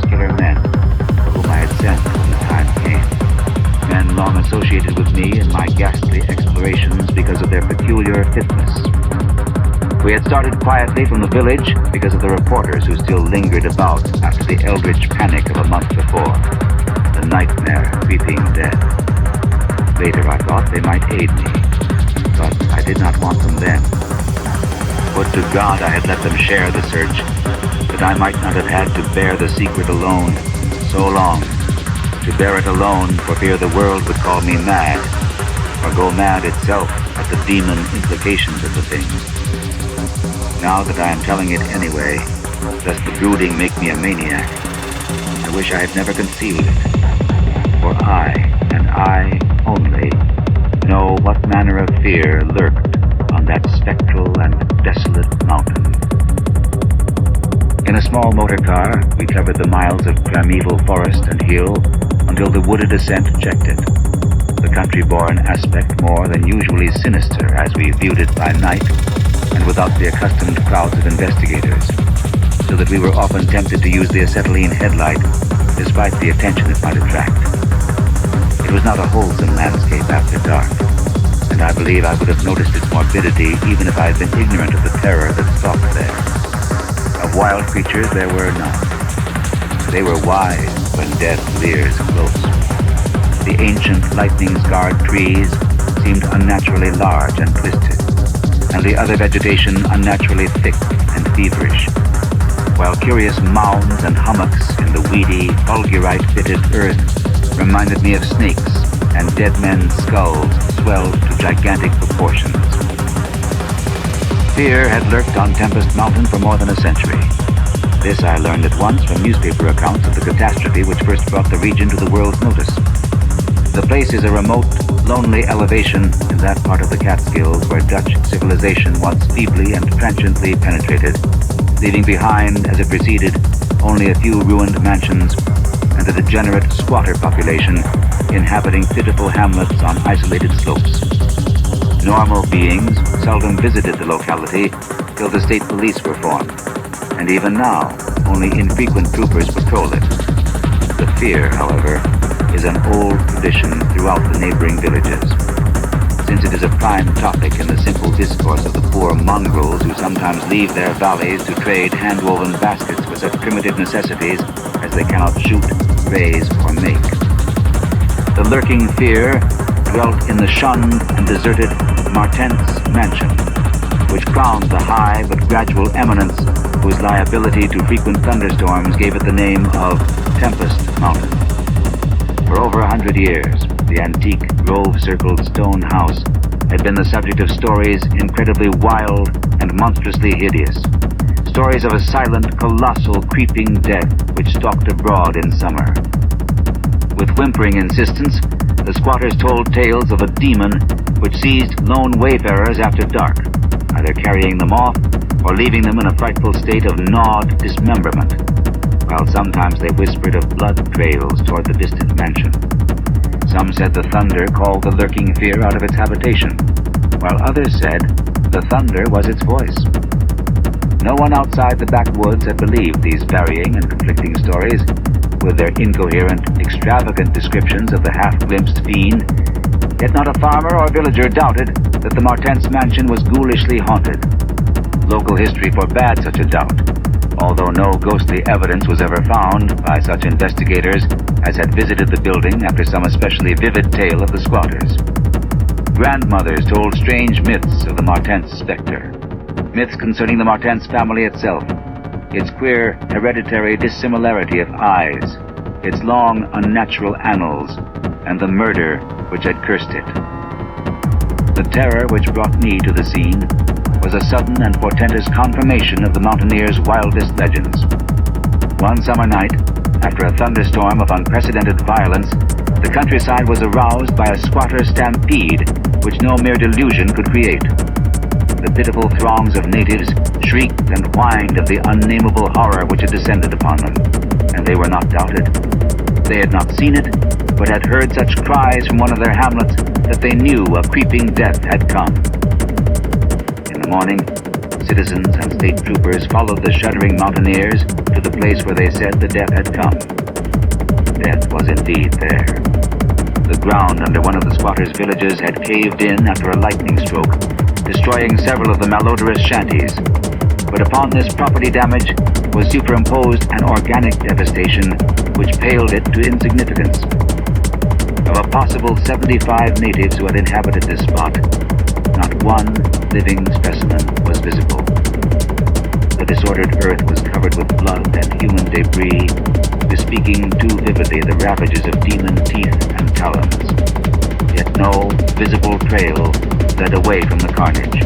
particular men for whom I had sent when the time came. Men long associated with me in my ghastly explorations because of their peculiar fitness. We had started quietly from the village because of the reporters who still lingered about after the eldritch panic of a month before. The nightmare creeping dead. Later I thought they might aid me, but I did not want them then. Would to God I had let them share the search, that I might not have had to bear the secret alone so long, to bear it alone for fear the world would call me mad, or go mad itself at the demon implications of the thing. Now that I am telling it anyway, lest the brooding make me a maniac, I wish I had never concealed it, for I, and I only, know what manner of fear lurked on that spectral and desolate mountain. In a small motor car, we covered the miles of primeval forest and hill until the wooded ascent checked it. The country-born aspect more than usually sinister as we viewed it by night and without the accustomed crowds of investigators, so that we were often tempted to use the acetylene headlight despite the attention it might attract. It was not a wholesome landscape after dark, and I believe I would have noticed its morbidity even if I had been ignorant of the terror that stalked there. Of wild creatures there were none. They were wise when death leers close. The ancient lightning-scarred trees seemed unnaturally large and twisted, and the other vegetation unnaturally thick and feverish, while curious mounds and hummocks in the weedy, fulgurite-fitted earth reminded me of snakes, and dead men's skulls swelled to gigantic proportions. Fear had lurked on Tempest Mountain for more than a century. This I learned at once from newspaper accounts of the catastrophe which first brought the region to the world's notice. The place is a remote, lonely elevation in that part of the Catskills where Dutch civilization once feebly and transiently penetrated, leaving behind, as it receded, only a few ruined mansions and a degenerate squatter population inhabiting pitiful hamlets on isolated slopes. Normal beings seldom visited the locality till the state police were formed, and even now only infrequent troopers patrol it. The fear, however, is an old tradition throughout the neighboring villages, since it is a prime topic in the simple discourse of the poor mongrels who sometimes leave their valleys to trade hand-woven baskets for such primitive necessities as they cannot shoot, raise, or make. The lurking fear dwelt in the shunned and deserted Martens Mansion, which crowned the high but gradual eminence whose liability to frequent thunderstorms gave it the name of Tempest Mountain. For over 100 years, the antique grove-circled stone house had been the subject of stories incredibly wild and monstrously hideous. Stories of a silent, colossal, creeping death which stalked abroad in summer. With whimpering insistence, the squatters told tales of a demon which seized lone wayfarers after dark, either carrying them off or leaving them in a frightful state of gnawed dismemberment, while sometimes they whispered of blood trails toward the distant mansion. Some said the thunder called the lurking fear out of its habitation, while others said the thunder was its voice. No one outside the backwoods had believed these varying and conflicting stories, with their incoherent, extravagant descriptions of the half-glimpsed fiend. Yet not a farmer or villager doubted that the Martens Mansion was ghoulishly haunted. Local history forbade such a doubt, although no ghostly evidence was ever found by such investigators as had visited the building after some especially vivid tale of the squatters. Grandmothers told strange myths of the Martens specter, myths concerning the Martens family itself, its queer hereditary dissimilarity of eyes, its long unnatural annals, and the murder which had cursed it. The terror which brought me to the scene was a sudden and portentous confirmation of the mountaineers' wildest legends. One summer night, after a thunderstorm of unprecedented violence, the countryside was aroused by a squatter stampede which no mere delusion could create. The pitiful throngs of natives shrieked and whined of the unnameable horror which had descended upon them, and they were not doubted. They had not seen it, but had heard such cries from one of their hamlets that they knew a creeping death had come. In the morning, citizens and state troopers followed the shuddering mountaineers to the place where they said the death had come. Death was indeed there. The ground under one of the squatters' villages had caved in after a lightning stroke, destroying several of the malodorous shanties. But upon this property damage was superimposed an organic devastation which paled it to insignificance. Of a possible 75 natives who had inhabited this spot, not one living specimen was visible. The disordered earth was covered with blood and human debris, bespeaking too vividly the ravages of demon teeth and talons. Yet no visible trail led away from the carnage.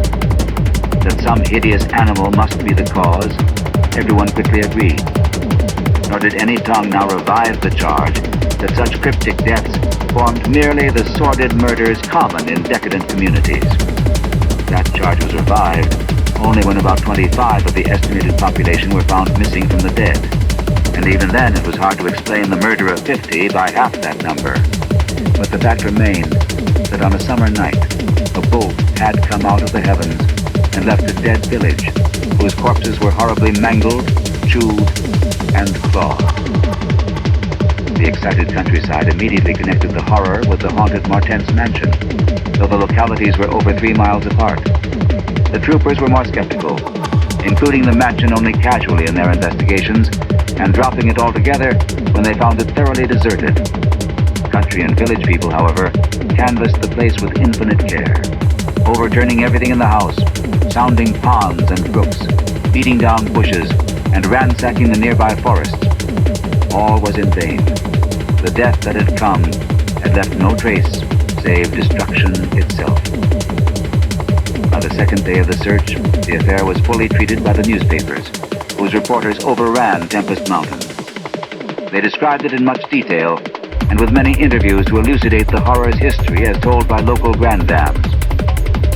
That some hideous animal must be the cause, everyone quickly agreed. Nor did any tongue now revive the charge that such cryptic deaths formed merely the sordid murders common in decadent communities. That charge was revived only when about 25 of the estimated population were found missing from the dead. And even then it was hard to explain the murder of 50 by half that number. But the fact remained that on a summer night, a bolt had come out of the heavens and left a dead village, whose corpses were horribly mangled, chewed, and clawed. The excited countryside immediately connected the horror with the haunted Martens mansion, though the localities were over 3 miles apart. The troopers were more skeptical, including the mansion only casually in their investigations, and dropping it altogether when they found it thoroughly deserted. Country and village people, however, canvassed the place with infinite care, overturning everything in the house, sounding ponds and brooks, beating down bushes, and ransacking the nearby forests. All was in vain. The death that had come had left no trace save destruction itself. By the second day of the search, the affair was fully treated by the newspapers, whose reporters overran Tempest Mountain. They described it in much detail, and with many interviews to elucidate the horror's history as told by local granddames.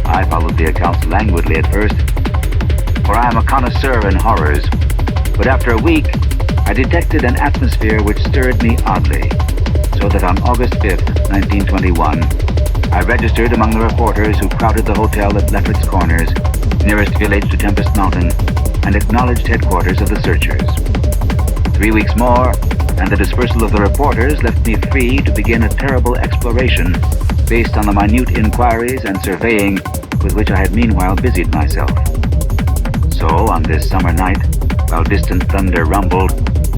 I followed the accounts languidly at first, for I am a connoisseur in horrors, but after a week, I detected an atmosphere which stirred me oddly, so that on August 5th, 1921, I registered among the reporters who crowded the hotel at Lefferts Corners, nearest village to Tempest Mountain, and acknowledged headquarters of the searchers. 3 weeks more, and the dispersal of the reporters left me free to begin a terrible exploration based on the minute inquiries and surveying with which I had meanwhile busied myself. So, on this summer night, while distant thunder rumbled,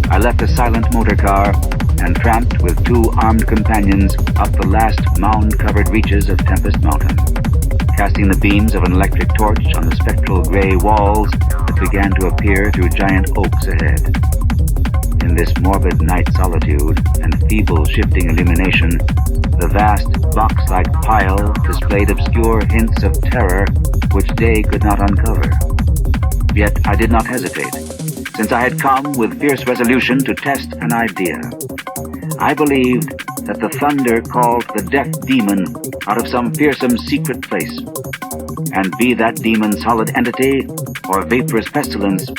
I left a silent motor car and tramped with 2 armed companions up the last mound-covered reaches of Tempest Mountain, casting the beams of an electric torch on the spectral gray walls that began to appear through giant oaks ahead. In this morbid night solitude and feeble shifting illumination, the vast box-like pile displayed obscure hints of terror which day could not uncover. Yet I did not hesitate, since I had come with fierce resolution to test an idea. I believed that the thunder called the death demon out of some fearsome secret place, and be that demon solid entity or vaporous pestilence,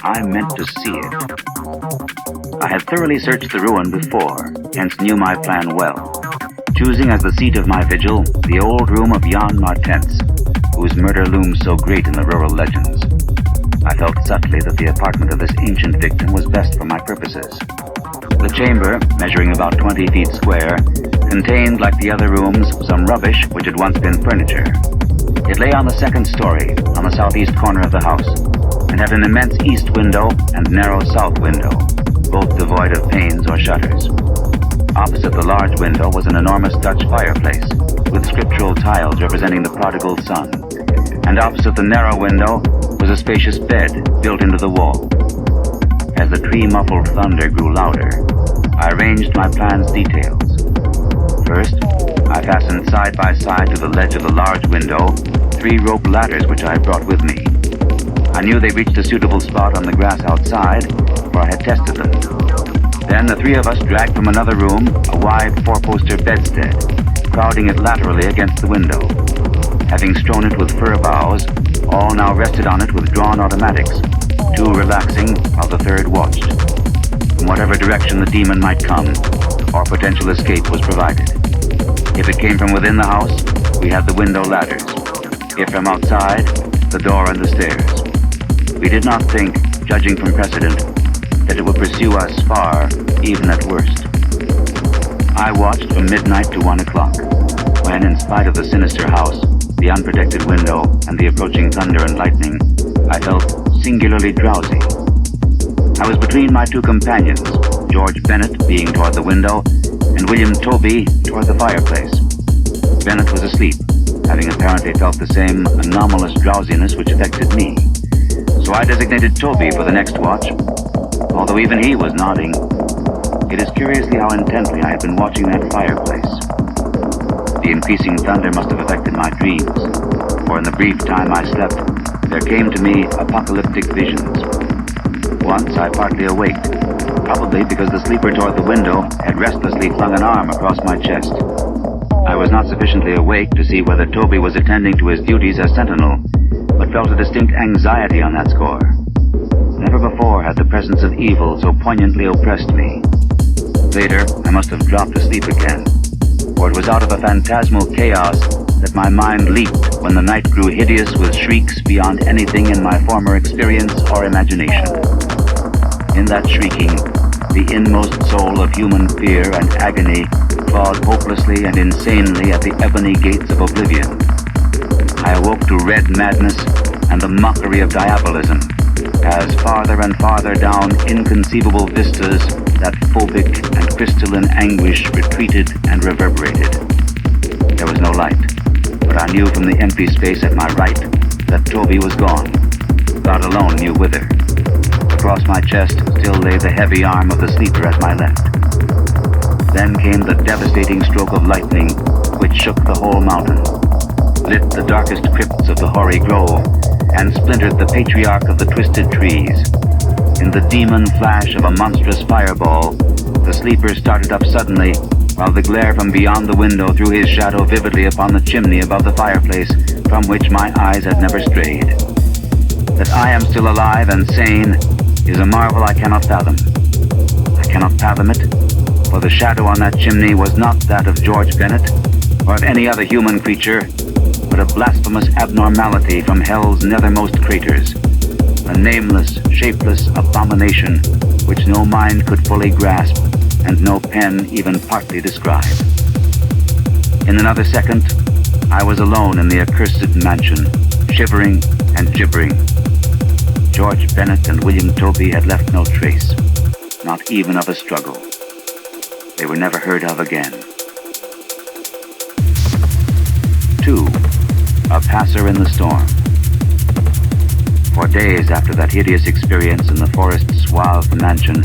I meant to see it. I had thoroughly searched the ruin before, hence knew my plan well, choosing as the seat of my vigil the old room of Jan Martens, whose murder looms so great in the rural legends. I felt subtly that the apartment of this ancient victim was best for my purposes. The chamber, measuring about 20 feet square, contained, like the other rooms, some rubbish which had once been furniture. It lay on the second story, on the southeast corner of the house, and had an immense east window and narrow south window, both devoid of panes or shutters. Opposite the large window was an enormous Dutch fireplace, with scriptural tiles representing the prodigal son, and opposite the narrow window was a spacious bed built into the wall. As the tree-muffled thunder grew louder, I arranged my plan's details. First, I fastened side by side to the ledge of the large window 3 rope ladders which I had brought with me. I knew they reached a suitable spot on the grass outside, for I had tested them. Then the 3 of us dragged from another room a wide 4-poster bedstead, crowding it laterally against the window. Having strewn it with fir boughs, all now rested on it with drawn automatics, 2 relaxing while the 3rd watched. From whatever direction the demon might come, our potential escape was provided. If it came from within the house, we had the window ladders. If from outside, the door and the stairs. We did not think, judging from precedent, that it would pursue us far, even at worst. I watched from midnight to 1 o'clock, when, in spite of the sinister house, the unprotected window, and the approaching thunder and lightning, I felt singularly drowsy. I was between my two companions, George Bennett being toward the window, and William Toby toward the fireplace. Bennett was asleep, having apparently felt the same anomalous drowsiness which affected me. So I designated Toby for the next watch, although even he was nodding. It is curiously how intently I had been watching that fireplace. The increasing thunder must have affected my dreams, for in the brief time I slept, there came to me apocalyptic visions. Once I partly awaked, probably because the sleeper toward the window had restlessly flung an arm across my chest. I was not sufficiently awake to see whether Toby was attending to his duties as sentinel, but felt a distinct anxiety on that score. Never before had the presence of evil so poignantly oppressed me. Later, I must have dropped asleep again, for it was out of a phantasmal chaos that my mind leaped when the night grew hideous with shrieks beyond anything in my former experience or imagination. In that shrieking, the inmost soul of human fear and agony clawed hopelessly and insanely at the ebony gates of oblivion. I awoke to red madness and the mockery of diabolism, as farther and farther down inconceivable vistas that phobic and crystalline anguish retreated and reverberated. There was no light, but I knew from the empty space at my right that Toby was gone. God alone knew whither. Across my chest still lay the heavy arm of the sleeper at my left. Then came the devastating stroke of lightning, which shook the whole mountain, lit the darkest crypts of the hoary grove, and splintered the patriarch of the twisted trees. In the demon flash of a monstrous fireball, the sleeper started up suddenly, while the glare from beyond the window threw his shadow vividly upon the chimney above the fireplace, from which my eyes had never strayed. That I am still alive and sane is a marvel I cannot fathom. I cannot fathom it, for the shadow on that chimney was not that of George Bennett, or of any other human creature, but a blasphemous abnormality from hell's nethermost craters, a nameless, shapeless abomination which no mind could fully grasp and no pen even partly describe. In another second, I was alone in the accursed mansion, shivering and gibbering. George Bennett and William Toby had left no trace, not even of a struggle. They were never heard of again. 2. A passer in the storm. For days after that hideous experience in the forest-swathed mansion,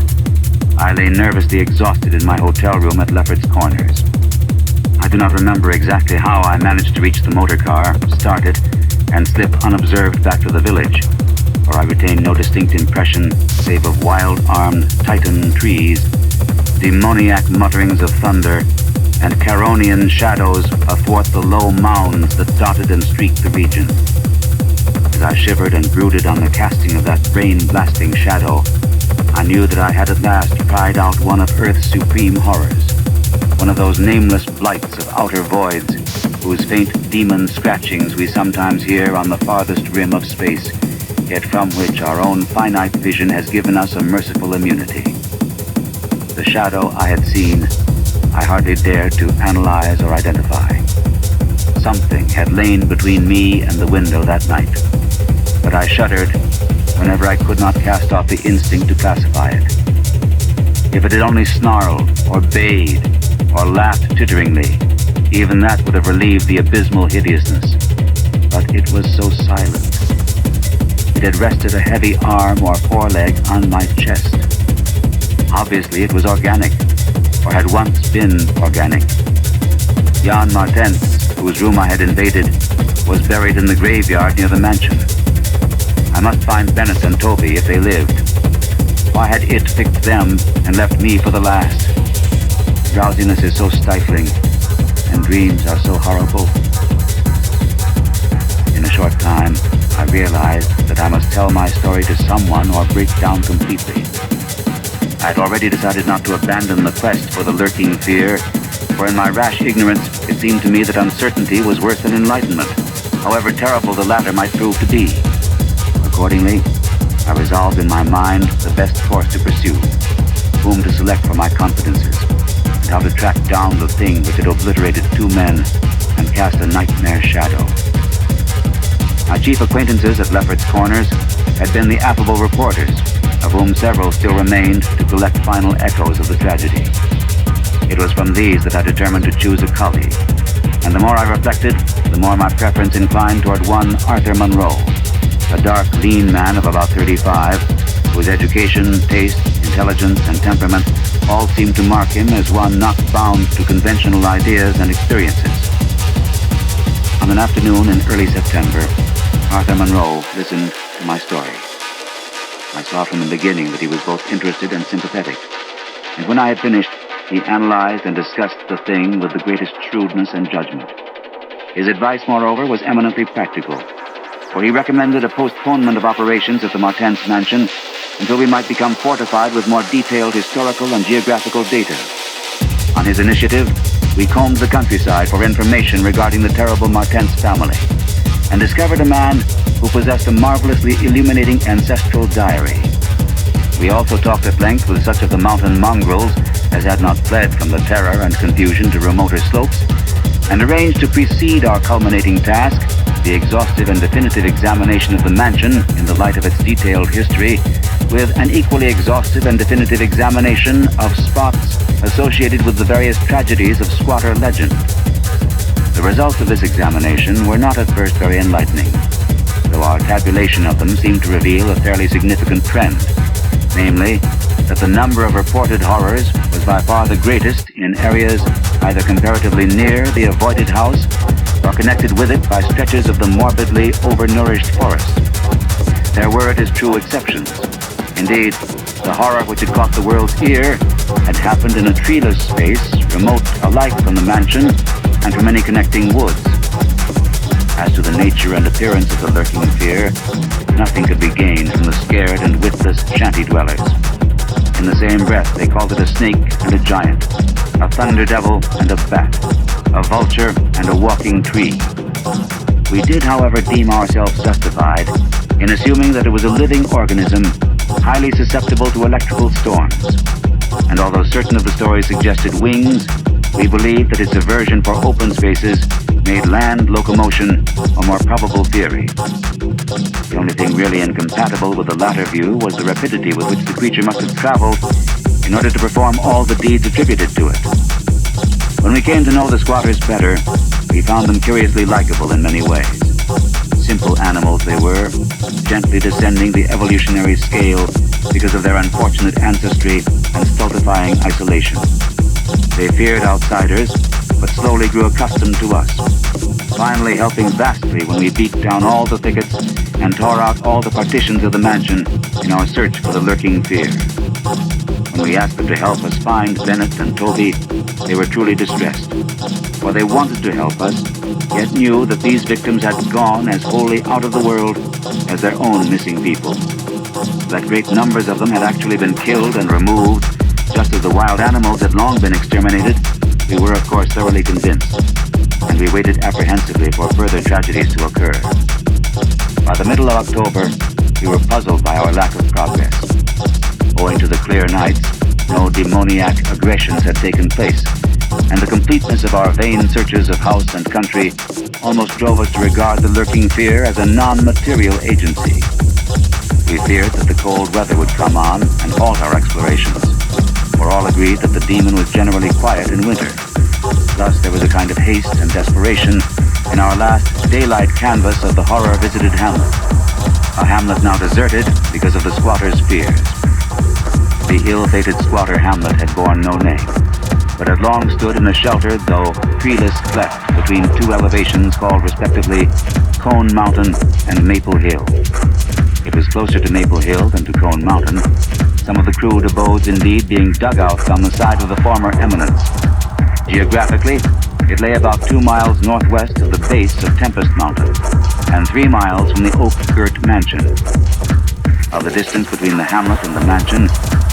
I lay nervously exhausted in my hotel room at Lefferts Corners. I do not remember exactly how I managed to reach the motor car, start it, and slip unobserved back to the village, for I retained no distinct impression save of wild-armed Titan trees, demoniac mutterings of thunder, and Charonian shadows athwart the low mounds that dotted and streaked the region. As I shivered and brooded on the casting of that brain-blasting shadow, I knew that I had at last pried out one of Earth's supreme horrors, one of those nameless blights of outer voids whose faint demon scratchings we sometimes hear on the farthest rim of space, yet from which our own finite vision has given us a merciful immunity. The shadow I had seen, I hardly dared to analyze or identify. Something had lain between me and the window that night, but I shuddered whenever I could not cast off the instinct to classify it. If it had only snarled, or bayed, or laughed titteringly, even that would have relieved the abysmal hideousness. But it was so silent. It had rested a heavy arm or foreleg on my chest. Obviously it was organic, or had once been organic. Jan Martens, whose room I had invaded, was buried in the graveyard near the mansion. I must find Bennett and Toby if they lived. Why had it picked them and left me for the last? Drowsiness is so stifling, and dreams are so horrible. In a short time, I realized that I must tell my story to someone or break down completely. I had already decided not to abandon the quest for the lurking fear, for in my rash ignorance it seemed to me that uncertainty was worse than enlightenment. however terrible the latter might prove to be. Accordingly, I resolved in my mind the best course to pursue, whom to select for my confidences, and how to track down the thing which had obliterated 2 men and cast a nightmare shadow. My chief acquaintances at Lefferts Corners had been the affable reporters, of whom several still remained to collect final echoes of the tragedy. It was from these that I determined to choose a colleague, and the more I reflected, the more my preference inclined toward one Arthur Monroe, a dark, lean man of about 35, whose education, taste, intelligence, and temperament all seemed to mark him as one not bound to conventional ideas and experiences. On an afternoon in early September, Arthur Monroe listened to my story. I saw from the beginning that he was both interested and sympathetic, and when I had finished, he analyzed and discussed the thing with the greatest shrewdness and judgment. His advice, moreover, was eminently practical, for he recommended a postponement of operations at the Martens mansion until we might become fortified with more detailed historical and geographical data. On his initiative, we combed the countryside for information regarding the terrible Martens family, and discovered a man who possessed a marvelously illuminating ancestral diary. We also talked at length with such of the mountain mongrels as had not fled from the terror and confusion to remoter slopes, and arranged to precede our culminating task, the exhaustive and definitive examination of the mansion in the light of its detailed history, with an equally exhaustive and definitive examination of spots associated with the various tragedies of squatter legend. The results of this examination were not at first very enlightening, though our tabulation of them seemed to reveal a fairly significant trend, namely, that the number of reported horrors was by far the greatest in areas either comparatively near the avoided house or connected with it by stretches of the morbidly overnourished forest. There were, it is true, exceptions. Indeed, the horror which had caught the world's ear had happened in a treeless space remote alike from the mansion and from any connecting woods. As to the nature and appearance of the lurking fear, nothing could be gained from the scared and witless shanty dwellers. In the same breath, they called it a snake and a giant, a thunder devil and a bat, a vulture and a walking tree. We did, however, deem ourselves justified in assuming that it was a living organism highly susceptible to electrical storms. And although certain of the stories suggested wings, we believed that its aversion for open spaces made land locomotion a more probable theory. The only thing really incompatible with the latter view was the rapidity with which the creature must have traveled in order to perform all the deeds attributed to it. When we came to know the squatters better, we found them curiously likable in many ways. Simple animals they were, gently descending the evolutionary scale because of their unfortunate ancestry and stultifying isolation. They feared outsiders, but slowly grew accustomed to us, finally helping vastly when we beat down all the thickets and tore out all the partitions of the mansion in our search for the lurking fear. When we asked them to help us find Bennett and Toby, they were truly distressed, for they wanted to help us, yet knew that these victims had gone as wholly out of the world as their own missing people. That great numbers of them had actually been killed and removed, just as the wild animals had long been exterminated, we were of course thoroughly convinced, and we waited apprehensively for further tragedies to occur. By the middle of October, we were puzzled by our lack of progress. Owing to the clear nights, no demoniac aggressions had taken place, and the completeness of our vain searches of house and country almost drove us to regard the lurking fear as a non-material agency. We feared that the cold weather would come on and halt our explorations, for all agreed that the demon was generally quiet in winter. Thus there was a kind of haste and desperation in our last daylight canvass of the horror-visited hamlet, a hamlet now deserted because of the squatters' fears. The ill-fated squatter hamlet had borne no name, but had long stood in a sheltered, though treeless cleft between 2 elevations called respectively Cone Mountain and Maple Hill. It was closer to Maple Hill than to Cone Mountain, some of the crude abodes indeed being dugouts on the side of the former eminence. Geographically, it lay about 2 miles northwest of the base of Tempest Mountain, and 3 miles from the oak-girt mansion. Of the distance between the hamlet and the mansion,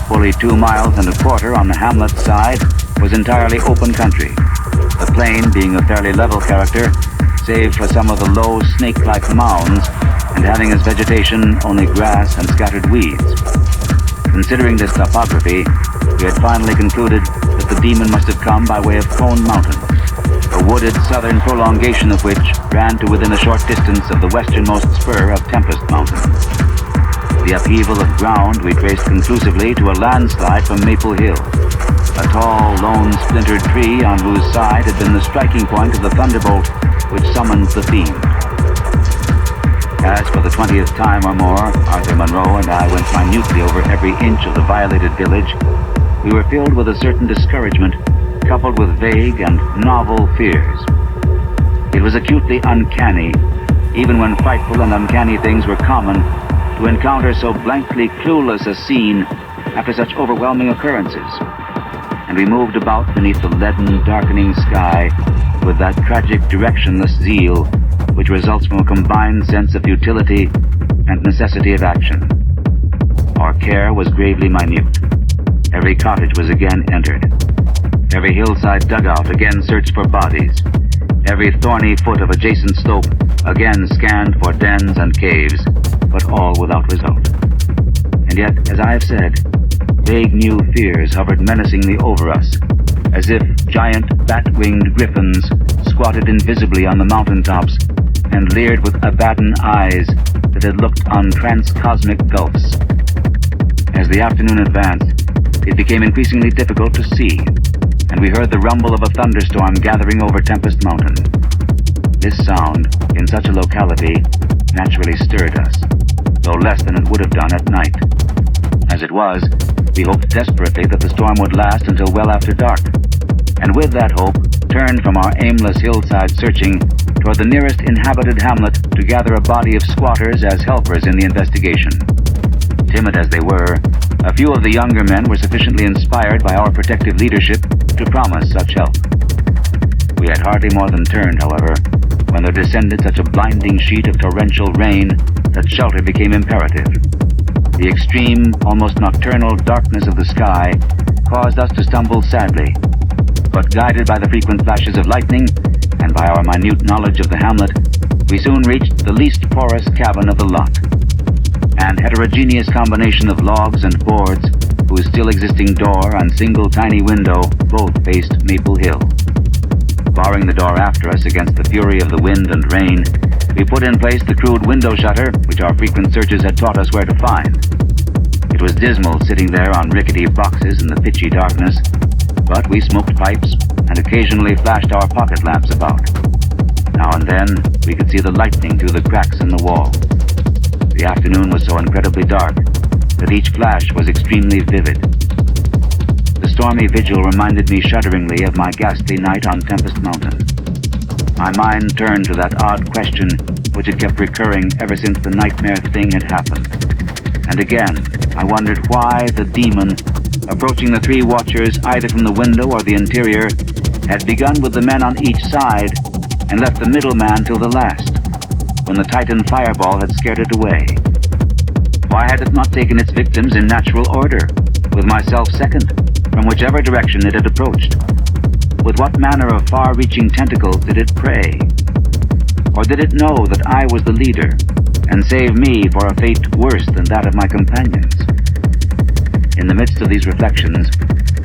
fully 2 miles and a quarter on the hamlet side was entirely open country, the plain being of fairly level character, save for some of the low snake-like mounds and having as vegetation only grass and scattered weeds. Considering this topography, we had finally concluded that the demon must have come by way of Cone Mountain, a wooded southern prolongation of which ran to within a short distance of the westernmost spur of Tempest Mountain. The upheaval of ground we traced conclusively to a landslide from Maple Hill, a tall, lone, splintered tree on whose side had been the striking point of the thunderbolt which summoned the fiend. As for the 20th time or more, Arthur Monroe and I went minutely over every inch of the violated village. We were filled with a certain discouragement, coupled with vague and novel fears. It was acutely uncanny, even when frightful and uncanny things were common, to encounter so blankly clueless a scene after such overwhelming occurrences. And we moved about beneath the leaden, darkening sky with that tragic, directionless zeal which results from a combined sense of futility and necessity of action. Our care was gravely minute. Every cottage was again entered. Every hillside dugout again searched for bodies. Every thorny foot of adjacent slope again scanned for dens and caves, but all without result. And yet, as I have said, vague new fears hovered menacingly over us, as if giant bat-winged griffins squatted invisibly on the mountaintops and leered with Abaddon eyes that had looked on transcosmic gulfs. As the afternoon advanced, it became increasingly difficult to see, and we heard the rumble of a thunderstorm gathering over Tempest Mountain. This sound, in such a locality, naturally stirred us, though less than it would have done at night. As it was, we hoped desperately that the storm would last until well after dark, and with that hope, turned from our aimless hillside searching toward the nearest inhabited hamlet to gather a body of squatters as helpers in the investigation. Timid as they were, a few of the younger men were sufficiently inspired by our protective leadership to promise such help. We had hardly more than turned, however, when there descended such a blinding sheet of torrential rain that shelter became imperative. The extreme, almost nocturnal darkness of the sky caused us to stumble sadly, but guided by the frequent flashes of lightning and by our minute knowledge of the hamlet, we soon reached the least porous cabin of the lot, and heterogeneous combination of logs and boards whose still existing door and single tiny window both faced Maple Hill. Barring the door after us against the fury of the wind and rain, we put in place the crude window shutter which our frequent searches had taught us where to find. It was dismal sitting there on rickety boxes in the pitchy darkness, but we smoked pipes and occasionally flashed our pocket lamps about. Now and then, we could see the lightning through the cracks in the wall. The afternoon was so incredibly dark that each flash was extremely vivid. The stormy vigil reminded me shudderingly of my ghastly night on Tempest Mountain. My mind turned to that odd question which had kept recurring ever since the nightmare thing had happened. And again, I wondered why the demon, approaching the three watchers either from the window or the interior, had begun with the men on each side and left the middleman till the last, when the Titan fireball had scared it away. Why had it not taken its victims in natural order, with myself second, from whichever direction it had approached? With what manner of far-reaching tentacles did it prey? Or did it know that I was the leader, and save me for a fate worse than that of my companions? In the midst of these reflections,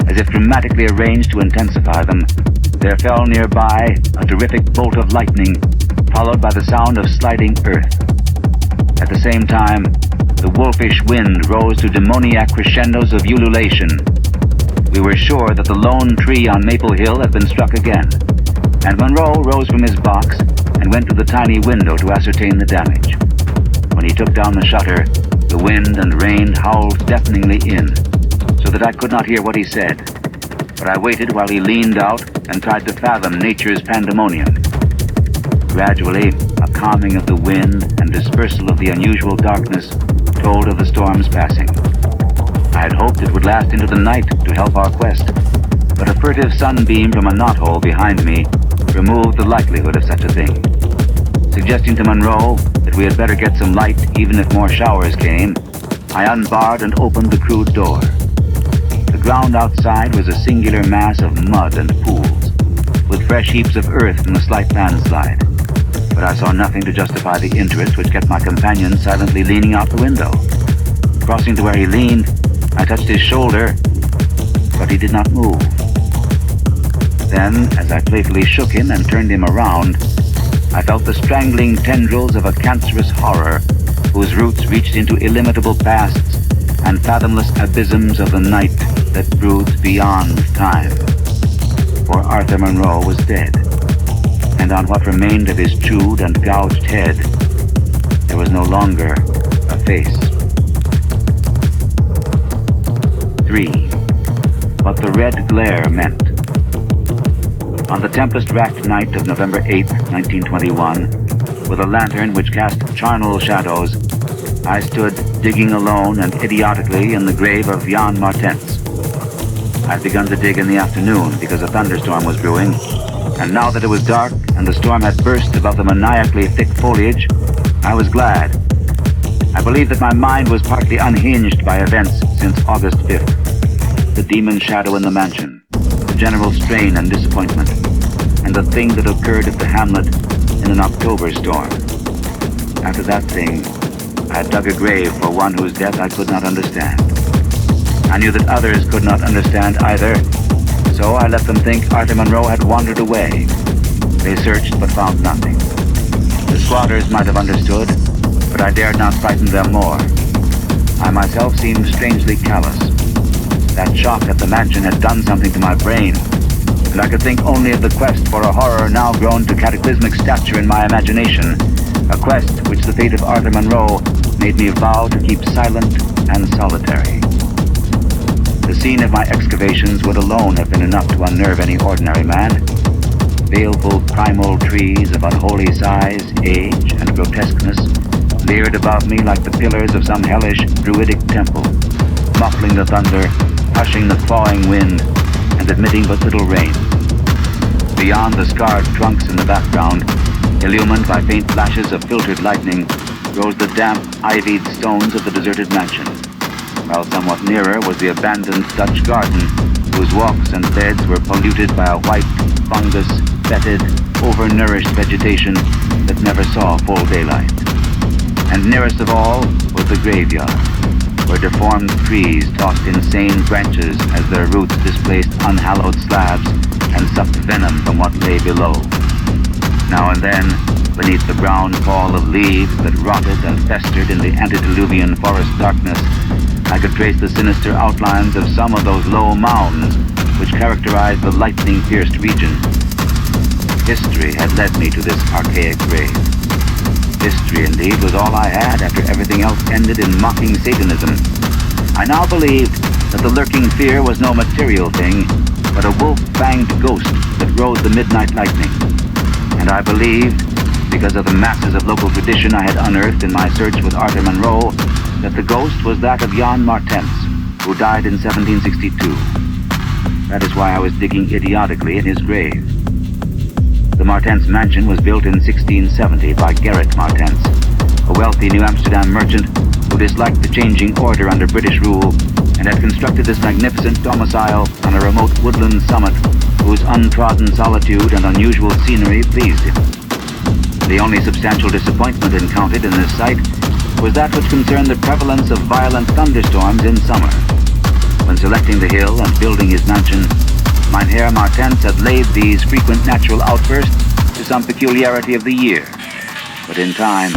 as if dramatically arranged to intensify them, there fell nearby a terrific bolt of lightning, followed by the sound of sliding earth. At the same time, the wolfish wind rose to demoniac crescendos of ululation. We were sure that the lone tree on Maple Hill had been struck again, and Monroe rose from his box and went to the tiny window to ascertain the damage. When he took down the shutter, the wind and rain howled deafeningly in, so that I could not hear what he said. But I waited while he leaned out and tried to fathom nature's pandemonium. Gradually, a calming of the wind and dispersal of the unusual darkness told of the storm's passing. I had hoped it would last into the night to help our quest, but a furtive sunbeam from a knothole behind me removed the likelihood of such a thing. Suggesting to Monroe that we had better get some light even if more showers came, I unbarred and opened the crude door. The ground outside was a singular mass of mud and pools, with fresh heaps of earth from the slight landslide. but I saw nothing to justify the interest which kept my companion silently leaning out the window. Crossing to where he leaned, I touched his shoulder, but he did not move. Then, as I playfully shook him and turned him around, I felt the strangling tendrils of a cancerous horror whose roots reached into illimitable pasts and fathomless abysms of the night that broods beyond time. For Arthur Monroe was dead, and on what remained of his chewed and gouged head, there was no longer a face. 3. What the red glare meant. On the tempest-racked night of November 8, 1921, with a lantern which cast charnel shadows, I stood digging alone and idiotically in the grave of Jan Martens. I'd begun to dig in the afternoon because a thunderstorm was brewing, and now that it was dark and the storm had burst above the maniacally thick foliage, I was glad. I believed that my mind was partly unhinged by events since August 5th. The demon shadow in the mansion, the general strain and disappointment, and the thing that occurred at the hamlet in an October storm. After that thing, I dug a grave for one whose death I could not understand. I knew that others could not understand either, so I let them think Arthur Monroe had wandered away. They searched but found nothing. The squatters might have understood, but I dared not frighten them more. I myself seemed strangely callous. That shock at the mansion had done something to my brain, and I could think only of the quest for a horror now grown to cataclysmic stature in my imagination, a quest which the fate of Arthur Monroe made me vow to keep silent and solitary. The scene of my excavations would alone have been enough to unnerve any ordinary man. Baleful primal trees of unholy size, age, and grotesqueness leered above me like the pillars of some hellish druidic temple, muffling the thunder, hushing the clawing wind, and admitting but little rain. Beyond the scarred trunks in the background, illumined by faint flashes of filtered lightning, rose the damp, ivied stones of the deserted mansion, while somewhat nearer was the abandoned Dutch garden, whose walks and beds were polluted by a white, fungus-fetid, overnourished vegetation that never saw full daylight. And nearest of all was the graveyard, where deformed trees tossed insane branches as their roots displaced unhallowed slabs and sucked venom from what lay below. Now and then, beneath the brown pall of leaves that rotted and festered in the antediluvian forest darkness, I could trace the sinister outlines of some of those low mounds which characterized the lightning-pierced region. History had led me to this archaic grave. History, indeed, was all I had after everything else ended in mocking Satanism. I now believed that the lurking fear was no material thing, but a wolf-fanged ghost that rode the midnight lightning. And I believed, because of the masses of local tradition I had unearthed in my search with Arthur Monroe, that the ghost was that of Jan Martens, who died in 1762. That is why I was digging idiotically in his grave. The Martens mansion was built in 1670 by Gerrit Martens, a wealthy New Amsterdam merchant who disliked the changing order under British rule and had constructed this magnificent domicile on a remote woodland summit whose untrodden solitude and unusual scenery pleased him. The only substantial disappointment encountered in this site was that which concerned the prevalence of violent thunderstorms in summer. When selecting the hill and building his mansion, Mynheer Martens had laid these frequent natural outbursts to some peculiarity of the year. But in time,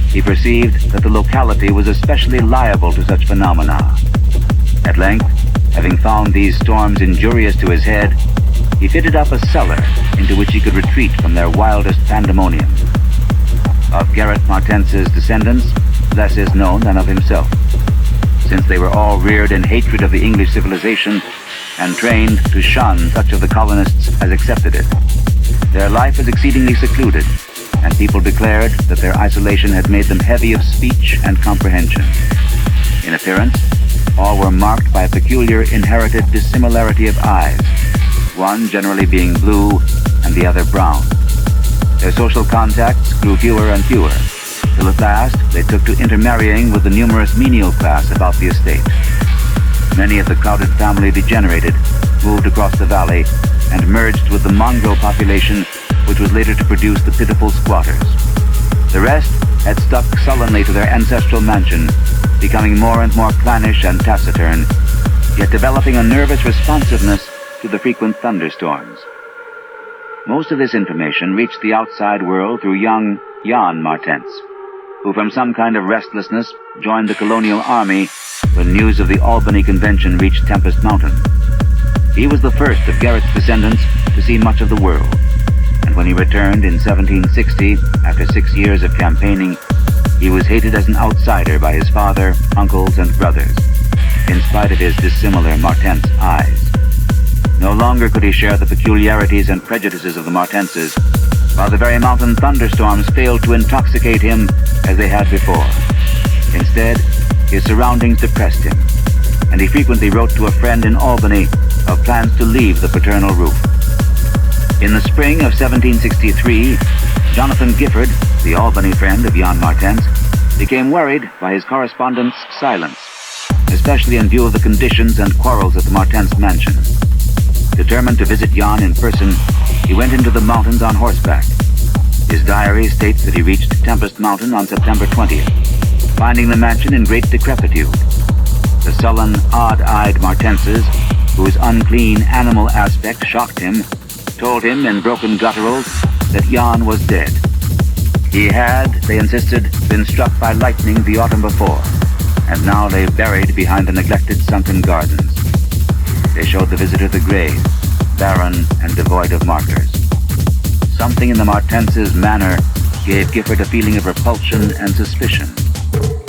he perceived that the locality was especially liable to such phenomena. At length, having found these storms injurious to his head, he fitted up a cellar into which he could retreat from their wildest pandemonium. Of Gerrit Martens's descendants, less is known than of himself, since they were all reared in hatred of the English civilization and trained to shun such of the colonists as accepted it. Their life was exceedingly secluded, and people declared that their isolation had made them heavy of speech and comprehension. In appearance, all were marked by a peculiar inherited dissimilarity of eyes, one generally being blue and the other brown. Their social contacts grew fewer and fewer, till at last they took to intermarrying with the numerous menial class about the estate. Many of the crowded family degenerated, moved across the valley, and merged with the mongrel population which was later to produce the pitiful squatters. The rest had stuck sullenly to their ancestral mansion, becoming more and more clannish and taciturn, yet developing a nervous responsiveness to the frequent thunderstorms. Most of this information reached the outside world through young Jan Martens, who from some kind of restlessness joined the colonial army when news of the Albany Convention reached Tempest Mountain. He was the first of Garrett's descendants to see much of the world, and when he returned in 1760, after 6 years of campaigning, he was hated as an outsider by his father, uncles, and brothers, in spite of his dissimilar Martens eyes. No longer could he share the peculiarities and prejudices of the Martenses, while the very mountain thunderstorms failed to intoxicate him as they had before. Instead, his surroundings depressed him, and he frequently wrote to a friend in Albany of plans to leave the paternal roof. In the spring of 1763, Jonathan Gifford, the Albany friend of Jan Martens, became worried by his correspondent's silence, especially in view of the conditions and quarrels at the Martens mansion. Determined to visit Jan in person, he went into the mountains on horseback. His diary states that he reached Tempest Mountain on September 20th, finding the mansion in great decrepitude. The sullen, odd-eyed Martenses, whose unclean animal aspect shocked him, told him in broken gutturals that Jan was dead. He had, they insisted, been struck by lightning the autumn before, and now lay buried behind the neglected sunken gardens. They showed the visitor the grave, barren and devoid of markers. Something in the Martenses' manner gave Gifford a feeling of repulsion and suspicion,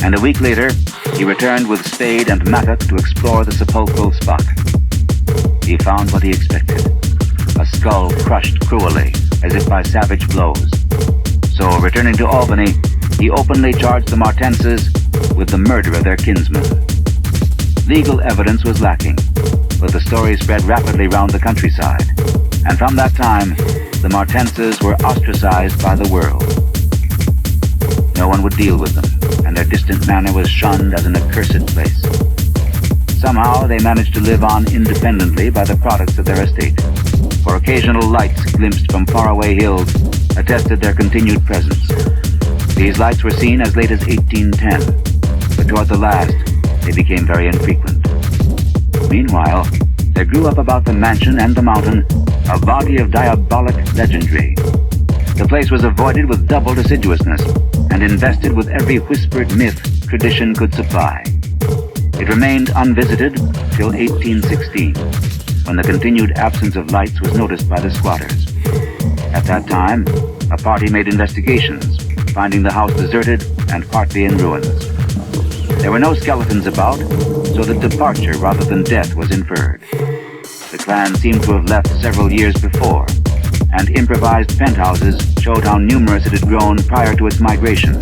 and a week later he returned with spade and mattock to explore the sepulchral spot. He found what he expected, a skull crushed cruelly, as if by savage blows. So, returning to Albany, he openly charged the Martenses with the murder of their kinsman. Legal evidence was lacking, but the story spread rapidly round the countryside, and from that time, the Martenses were ostracized by the world. No one would deal with them, and their distant manor was shunned as an accursed place. Somehow, they managed to live on independently by the products of their estate, for occasional lights glimpsed from faraway hills attested their continued presence. These lights were seen as late as 1810, but toward the last, they became very infrequent. Meanwhile, there grew up about the mansion and the mountain a body of diabolic legendry. The place was avoided with doubled assiduousness and invested with every whispered myth tradition could supply. It remained unvisited till 1816, when the continued absence of lights was noticed by the squatters. At that time, a party made investigations, finding the house deserted and partly in ruins. There were no skeletons about, so that departure rather than death was inferred. The clan seemed to have left several years before, and improvised penthouses showed how numerous it had grown prior to its migration.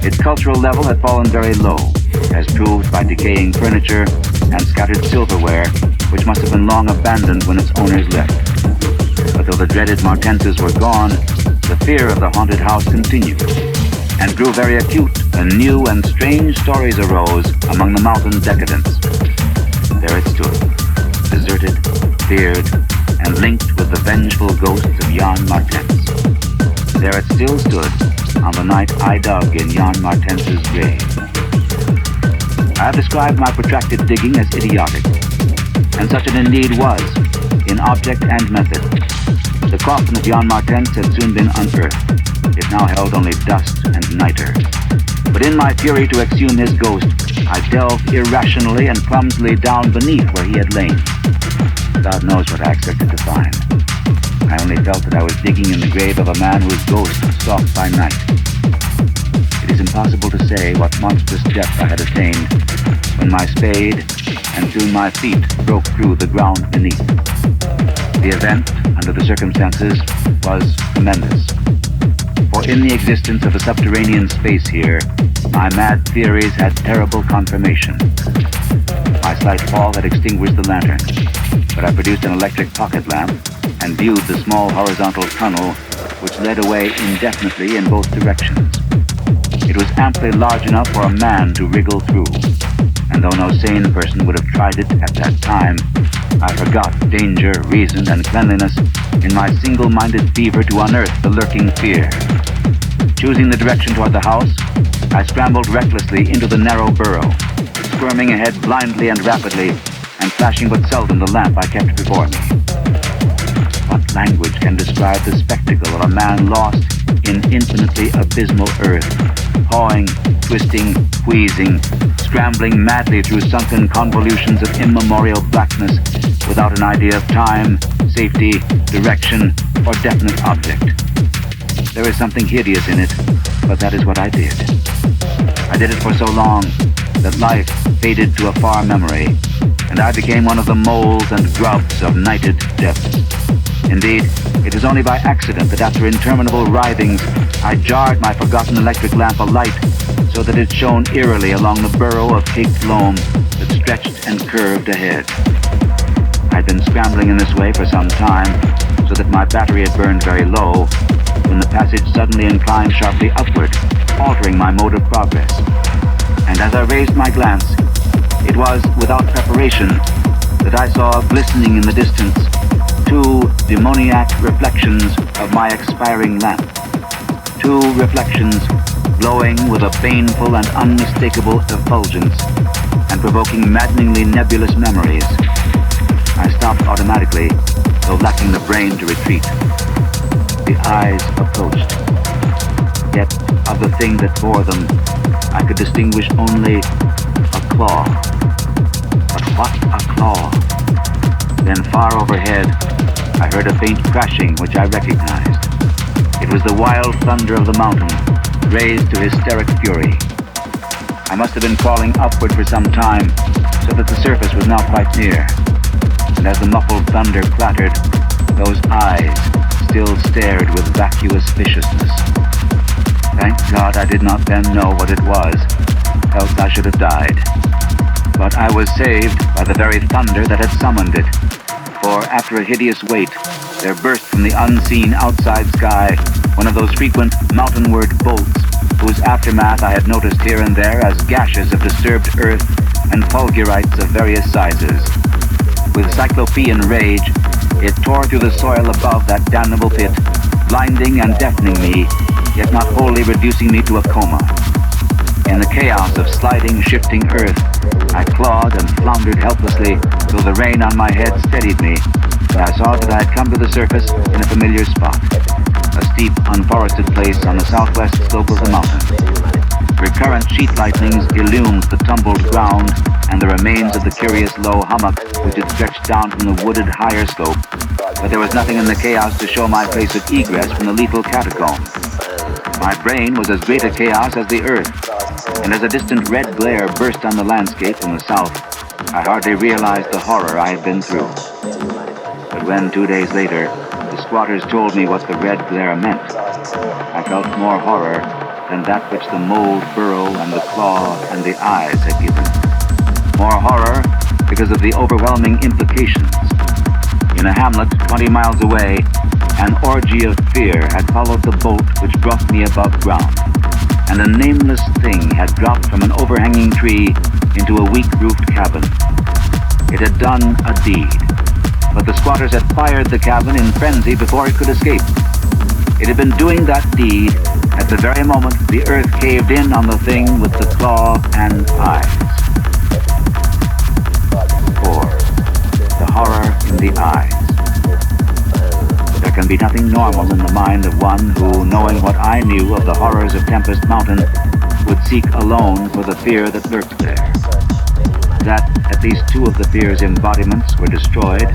Its cultural level had fallen very low, as proved by decaying furniture and scattered silverware, which must have been long abandoned when its owners left. But though the dreaded Martenses were gone, the fear of the haunted house continued, and grew very acute, and new and strange stories arose among the mountain decadents. There it stood, deserted, feared, and linked with the vengeful ghosts of Jan Martens. There it still stood on the night I dug in Jan Martens's grave. I have described my protracted digging as idiotic, and such it indeed was, in object and method. The coffin of Jan Martens had soon been unearthed. It now held only dust and niter. But in my fury to exhume his ghost, I delved irrationally and clumsily down beneath where he had lain. God knows what I expected to find. I only felt that I was digging in the grave of a man whose ghost stalked by night. It is impossible to say what monstrous depth I had attained when my spade and soon my feet broke through the ground beneath. The event, under the circumstances, was tremendous. For in the existence of a subterranean space here, my mad theories had terrible confirmation. My slight fall had extinguished the lantern, but I produced an electric pocket lamp and viewed the small horizontal tunnel which led away indefinitely in both directions. It was amply large enough for a man to wriggle through, and though no sane person would have tried it at that time, I forgot danger, reason, and cleanliness in my single-minded fever to unearth the lurking fear. Choosing the direction toward the house, I scrambled recklessly into the narrow burrow, squirming ahead blindly and rapidly, and flashing but seldom the lamp I kept before me. What language can describe the spectacle of a man lost in infinitely abysmal earth, pawing, twisting, wheezing, scrambling madly through sunken convolutions of immemorial blackness without an idea of time, safety, direction, or definite object. There is something hideous in it, but that is what I did. I did it for so long that life faded to a far memory, and I became one of the moles and grubs of nighted depths. Indeed, it was only by accident that after interminable writhings, I jarred my forgotten electric lamp alight so that it shone eerily along the burrow of caked loam that stretched and curved ahead. I'd been scrambling in this way for some time, so that my battery had burned very low, when the passage suddenly inclined sharply upward, altering my mode of progress. And as I raised my glance, it was without preparation that I saw glistening in the distance 2 demoniac reflections of my expiring lamp. 2 reflections glowing with a baneful and unmistakable effulgence and provoking maddeningly nebulous memories. I stopped automatically, though lacking the brain to retreat. The eyes approached. Yet of the thing that bore them, I could distinguish only a claw. But what a claw! Then far overhead, I heard a faint crashing which I recognized. It was the wild thunder of the mountain, raised to hysteric fury. I must have been crawling upward for some time, so that the surface was now quite near. And as the muffled thunder clattered, those eyes still stared with vacuous viciousness. Thank God I did not then know what it was, else I should have died. But I was saved by the very thunder that had summoned it. For after a hideous wait, there burst from the unseen outside sky one of those frequent mountainward bolts whose aftermath I had noticed here and there as gashes of disturbed earth and fulgurites of various sizes. With cyclopean rage, it tore through the soil above that damnable pit, blinding and deafening me, yet not wholly reducing me to a coma. In the chaos of sliding, shifting earth, I clawed and floundered helplessly till the rain on my head steadied me, and I saw that I had come to the surface in a familiar spot, a steep, unforested place on the southwest slope of the mountain. Recurrent sheet lightnings illumined the tumbled ground and the remains of the curious low hummock which had stretched down from the wooded higher slope, but there was nothing in the chaos to show my place of egress from the lethal catacomb. My brain was as great a chaos as the earth, and as a distant red glare burst on the landscape from the south, I hardly realized the horror I had been through. But when 2 days later, the squatters told me what the red glare meant, I felt more horror than that which the mold burrow and the claw and the eyes had given. More horror because of the overwhelming implications. In a hamlet 20 miles away, an orgy of fear had followed the bolt which brought me above ground, and a nameless thing had dropped from an overhanging tree into a weak-roofed cabin. It had done a deed, but the squatters had fired the cabin in frenzy before it could escape. It had been doing that deed at the very moment the earth caved in on the thing with the claw and eyes. 4. The horror in the eyes. There can be nothing normal in the mind of one who, knowing what I knew of the horrors of Tempest Mountain, would seek alone for the fear that lurked there. That at least 2 of the fear's embodiments were destroyed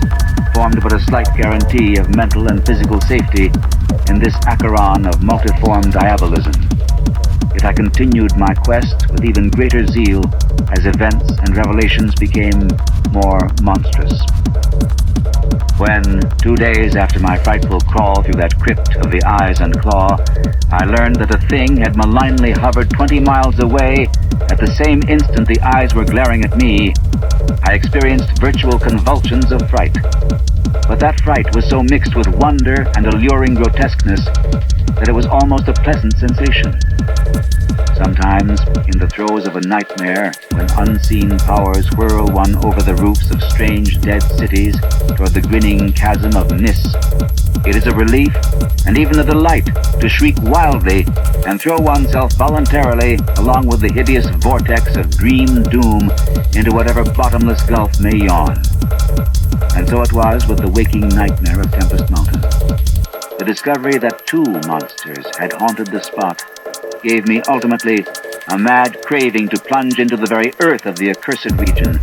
formed but a slight guarantee of mental and physical safety in this Acheron of multiform diabolism. Yet I continued my quest with even greater zeal as events and revelations became more monstrous. When, 2 days after my frightful crawl through that crypt of the eyes and claw, I learned that a thing had malignly hovered 20 miles away at the same instant the eyes were glaring at me, I experienced virtual convulsions of fright. But that fright was so mixed with wonder and alluring grotesqueness that it was almost a pleasant sensation. Sometimes, in the throes of a nightmare, when unseen powers whirl one over the roofs of strange dead cities toward the grinning chasm of Nis, it is a relief and even a delight to shriek wildly and throw oneself voluntarily along with the hideous vortex of dream doom into whatever bottomless gulf may yawn. And so it was with the waking nightmare of Tempest Mountain. The discovery that two monsters had haunted the spot gave me ultimately a mad craving to plunge into the very earth of the accursed region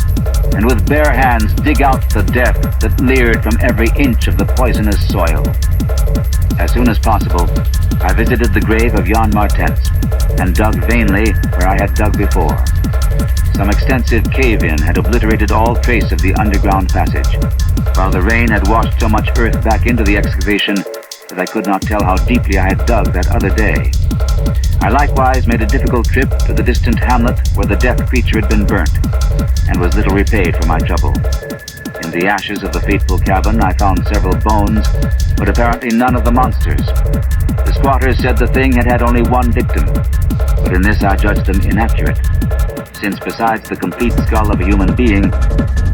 and with bare hands dig out the death that leered from every inch of the poisonous soil. As soon as possible, I visited the grave of Jan Martens and dug vainly where I had dug before. Some extensive cave-in had obliterated all trace of the underground passage, while the rain had washed so much earth back into the excavation that I could not tell how deeply I had dug that other day. I likewise made a difficult trip to the distant hamlet where the death creature had been burnt, and was little repaid for my trouble. In the ashes of the fateful cabin I found several bones, but apparently none of the monsters. The squatters said the thing had had only one victim, but in this I judged them inaccurate, since besides the complete skull of a human being,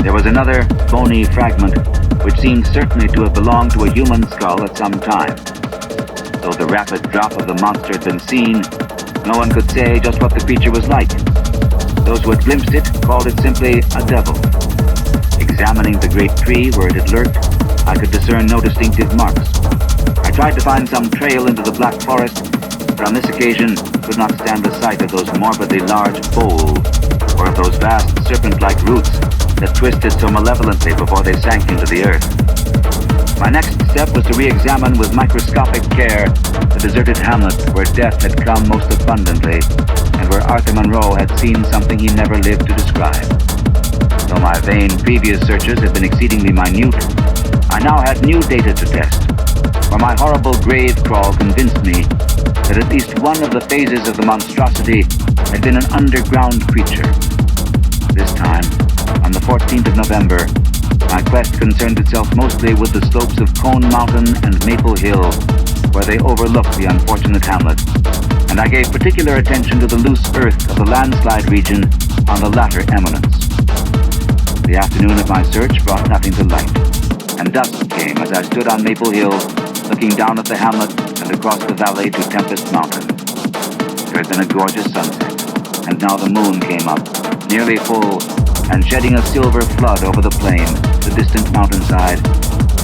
there was another bony fragment which seemed certainly to have belonged to a human skull at some time. Though the rapid drop of the monster had been seen, no one could say just what the creature was like. Those who had glimpsed it called it simply a devil. Examining the great tree where it had lurked, I could discern no distinctive marks. I tried to find some trail into the Black Forest, but on this occasion could not stand the sight of those morbidly large boles, or of those vast serpent-like roots that twisted so malevolently before they sank into the earth. My next step was to re-examine with microscopic care the deserted hamlet where death had come most abundantly, and where Arthur Monroe had seen something he never lived to describe. Though my vain previous searches had been exceedingly minute, I now had new data to test, for my horrible grave crawl convinced me that at least one of the phases of the monstrosity had been an underground creature. This time, on the 14th of November, my quest concerned itself mostly with the slopes of Cone Mountain and Maple Hill, where they overlooked the unfortunate hamlet, and I gave particular attention to the loose earth of the landslide region on the latter eminence. The afternoon of my search brought nothing to light, and dusk came as I stood on Maple Hill, looking down at the hamlet and across the valley to Tempest Mountain. There had been a gorgeous sunset, and now the moon came up, nearly full, and shedding a silver flood over the plain, the distant mountainside,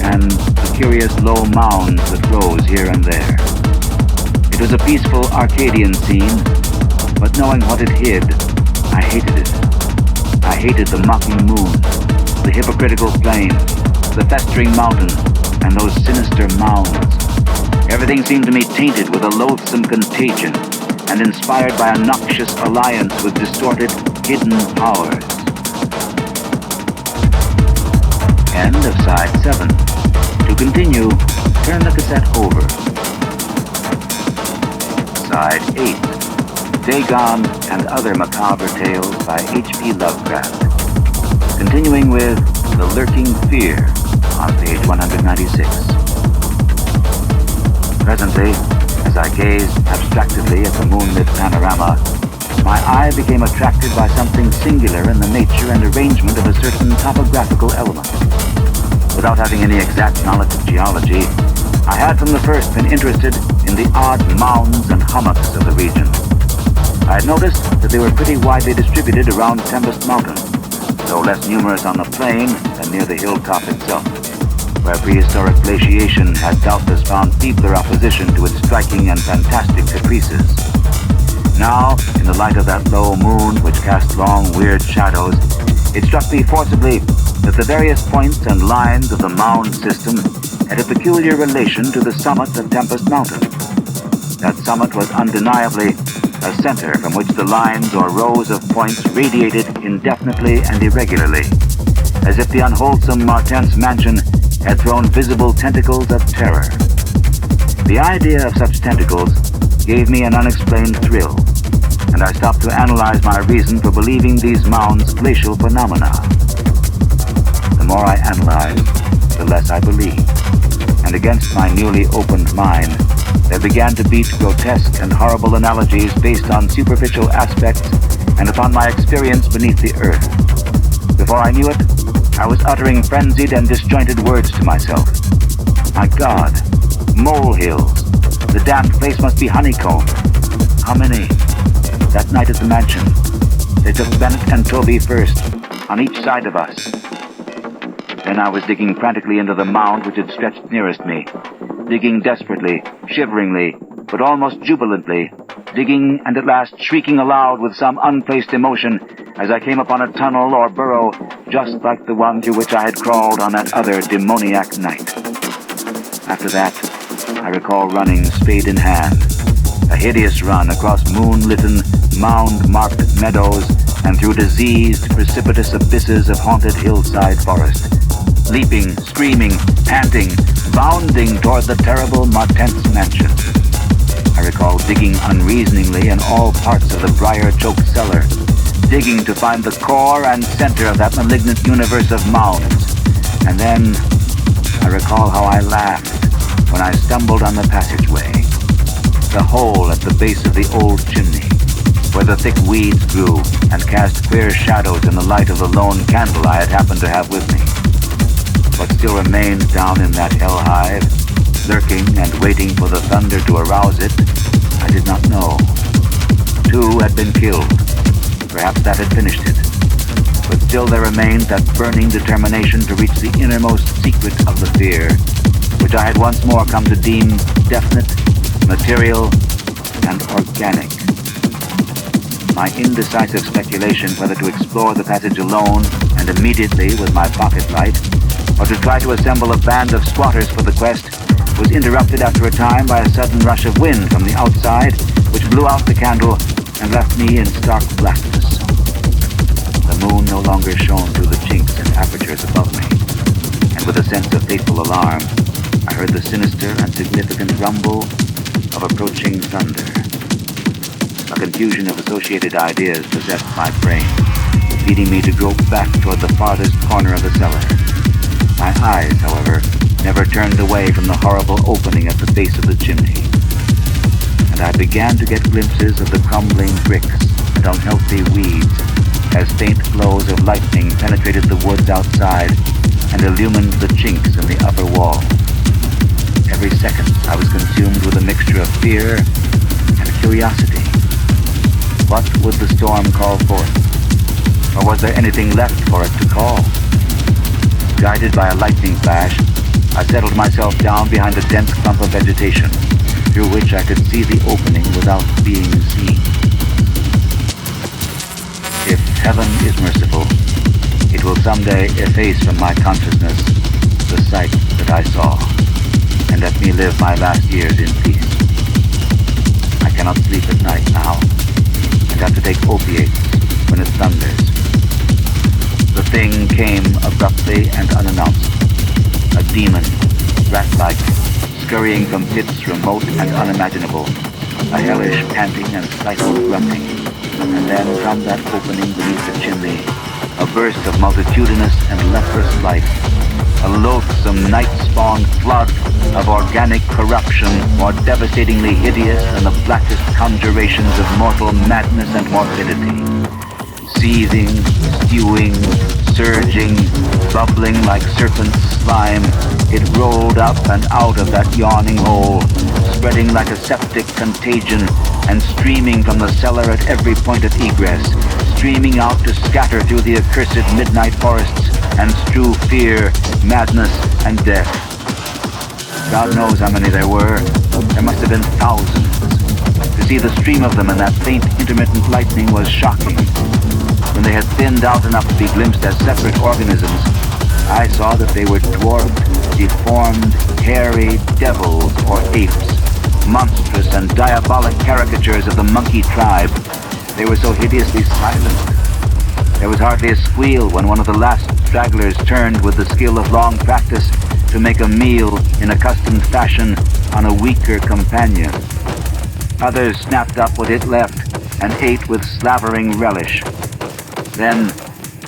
and the curious low mounds that rose here and there. It was a peaceful Arcadian scene, but knowing what it hid, I hated it. I hated the mocking moon, the hypocritical plain, the festering mountain, and those sinister mounds. Everything seemed to me tainted with a loathsome contagion and inspired by a noxious alliance with distorted, hidden powers. End of side 7. To continue, turn the cassette over. Side 8. Dagon and Other Macabre Tales by H.P. Lovecraft. Continuing with The Lurking Fear on page 196. Presently, as I gazed abstractedly at the moonlit panorama, my eye became attracted by something singular in the nature and arrangement of a certain topographical element. Without having any exact knowledge of geology, I had from the first been interested in the odd mounds and hummocks of the region. I had noticed that they were pretty widely distributed around Tempest Mountain, though less numerous on the plain than near the hilltop itself, where prehistoric glaciation had doubtless found feebler opposition to its striking and fantastic caprices. Now, in the light of that low moon which cast long, weird shadows, it struck me forcibly that the various points and lines of the mound system had a peculiar relation to the summit of Tempest Mountain. That summit was undeniably a center from which the lines or rows of points radiated indefinitely and irregularly, as if the unwholesome Martens mansion had thrown visible tentacles of terror. The idea of such tentacles gave me an unexplained thrill, and I stopped to analyze my reason for believing these mounds glacial phenomena. The more I analyzed, the less I believed, and against my newly opened mind, there began to beat grotesque and horrible analogies based on superficial aspects and upon my experience beneath the earth. Before I knew it, I was uttering frenzied and disjointed words to myself. My God, molehills. The damned place must be honeycombed. How many? That night at the mansion, they took Bennett and Toby first, on each side of us. Then I was digging frantically into the mound which had stretched nearest me, digging desperately, shiveringly, but almost jubilantly, digging and at last shrieking aloud with some unplaced emotion as I came upon a tunnel or burrow just like the one through which I had crawled on that other demoniac night. After that, I recall running spade in hand, a hideous run across moon-litten, mound-marked meadows and through diseased, precipitous abysses of haunted hillside forest, leaping, screaming, panting, bounding toward the terrible Martens mansion. I recall digging unreasoningly in all parts of the briar-choked cellar, digging to find the core and center of that malignant universe of mounds. And then I recall how I laughed when I stumbled on the passageway, the hole at the base of the old chimney, where the thick weeds grew and cast queer shadows in the light of the lone candle I had happened to have with me. What still remained down in that hell hive, lurking and waiting for the thunder to arouse it, I did not know. 2 had been killed. Perhaps that had finished it. But still there remained that burning determination to reach the innermost secret of the fear, which I had once more come to deem definite, material, and organic. My indecisive speculation whether to explore the passage alone and immediately with my pocket light, or to try to assemble a band of squatters for the quest, was interrupted after a time by a sudden rush of wind from the outside, which blew out the candle and left me in stark blackness. The moon no longer shone through the chinks and apertures above me, and with a sense of fateful alarm, I heard the sinister and significant rumble of approaching thunder. A confusion of associated ideas possessed my brain, leading me to grope back toward the farthest corner of the cellar. My eyes, however, never turned away from the horrible opening at the base of the chimney, and I began to get glimpses of the crumbling bricks and unhealthy weeds as faint glows of lightning penetrated the woods outside and illumined the chinks in the upper wall. Every second I was consumed with a mixture of fear and curiosity. What would the storm call forth? Or was there anything left for it to call? Guided by a lightning flash, I settled myself down behind a dense clump of vegetation, through which I could see the opening without being seen. If heaven is merciful, it will someday efface from my consciousness the sight that I saw, and let me live my last years in peace. I cannot sleep at night now, and have to take opiates when it thunders. The thing came abruptly and unannounced. A demon, rat-like, scurrying from pits remote and unimaginable, a hellish panting and stifled grunting, and then from that opening beneath the chimney, a burst of multitudinous and leprous life, a loathsome night-spawned flood of organic corruption more devastatingly hideous than the blackest conjurations of mortal madness and morbidity. Seething, stewing, surging, bubbling like serpent slime, it rolled up and out of that yawning hole, spreading like a septic contagion and streaming from the cellar at every point of egress, streaming out to scatter through the accursed midnight forests and strew fear, madness, and death. God knows how many there were. There must have been thousands. To see the stream of them in that faint, intermittent lightning was shocking. When they had thinned out enough to be glimpsed as separate organisms, I saw that they were dwarfed, deformed, hairy devils or apes, monstrous and diabolic caricatures of the monkey tribe. They were so hideously silent. There was hardly a squeal when one of the last stragglers turned with the skill of long practice to make a meal in accustomed fashion on a weaker companion. Others snapped up what it left and ate with slavering relish. Then,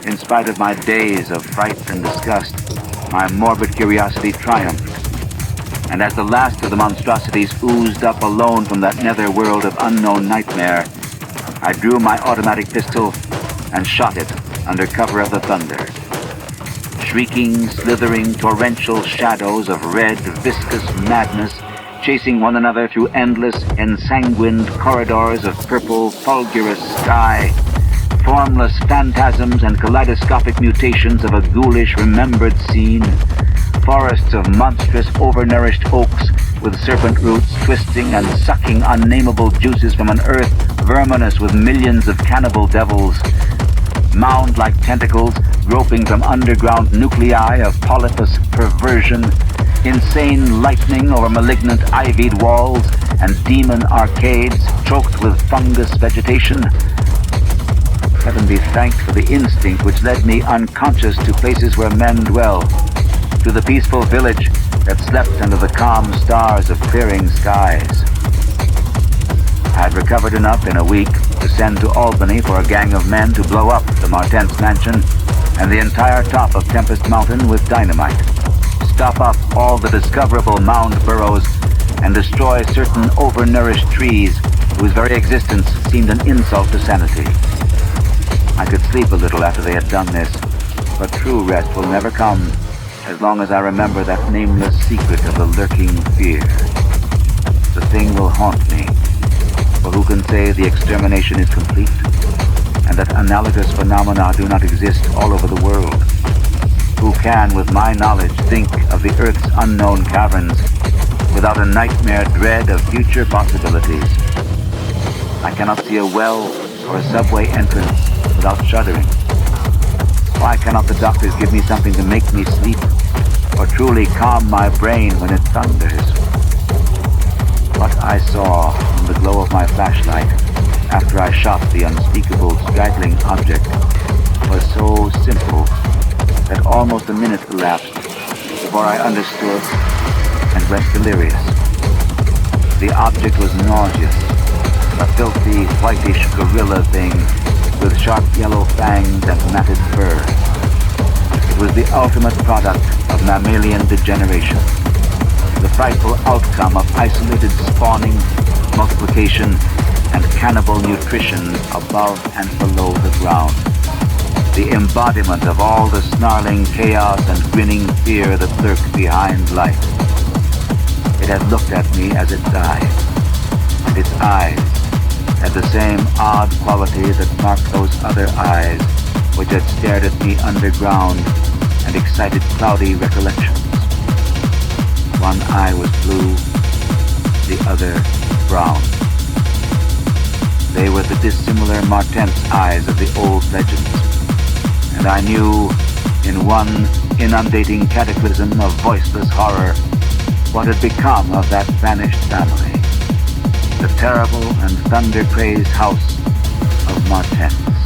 in spite of my days of fright and disgust, my morbid curiosity triumphed. And as the last of the monstrosities oozed up alone from that nether world of unknown nightmare, I drew my automatic pistol and shot it under cover of the thunder. Shrieking, slithering, torrential shadows of red, viscous madness chasing one another through endless, ensanguined corridors of purple, fulgurous sky, formless phantasms and kaleidoscopic mutations of a ghoulish remembered scene, forests of monstrous overnourished oaks with serpent roots twisting and sucking unnameable juices from an earth verminous with millions of cannibal devils, mound-like tentacles groping from underground nuclei of polypus perversion, insane lightning over malignant ivied walls and demon arcades choked with fungus vegetation. Heaven be thanked for the instinct which led me unconscious to places where men dwell, to the peaceful village that slept under the calm stars of clearing skies. I had recovered enough in a week to send to Albany for a gang of men to blow up the Martens mansion and the entire top of Tempest Mountain with dynamite, stop up all the discoverable mound burrows, and destroy certain overnourished trees whose very existence seemed an insult to sanity. I could sleep a little after they had done this, but true rest will never come as long as I remember that nameless secret of the lurking fear. The thing will haunt me, for who can say the extermination is complete, and that analogous phenomena do not exist all over the world? Who can, with my knowledge, think of the Earth's unknown caverns without a nightmare dread of future possibilities? I cannot see a well or a subway entrance without shuddering. Why cannot the doctors give me something to make me sleep, or truly calm my brain when it thunders? What I saw in the glow of my flashlight after I shot the unspeakable, straggling object was so simple that almost a minute elapsed before I understood and went delirious. The object was nauseous, a filthy, whitish gorilla thing with sharp yellow fangs and matted fur. It was the ultimate product of mammalian degeneration, the frightful outcome of isolated spawning, multiplication, and cannibal nutrition above and below the ground. The embodiment of all the snarling chaos and grinning fear that lurk behind life. It had looked at me as it died, and its eyes had the same odd quality that marked those other eyes which had stared at me underground and excited cloudy recollections. One eye was blue, the other brown. They were the dissimilar Martens eyes of the old legends, and I knew in one inundating cataclysm of voiceless horror what had become of that vanished family, the terrible and thunder-crazed house of Martens.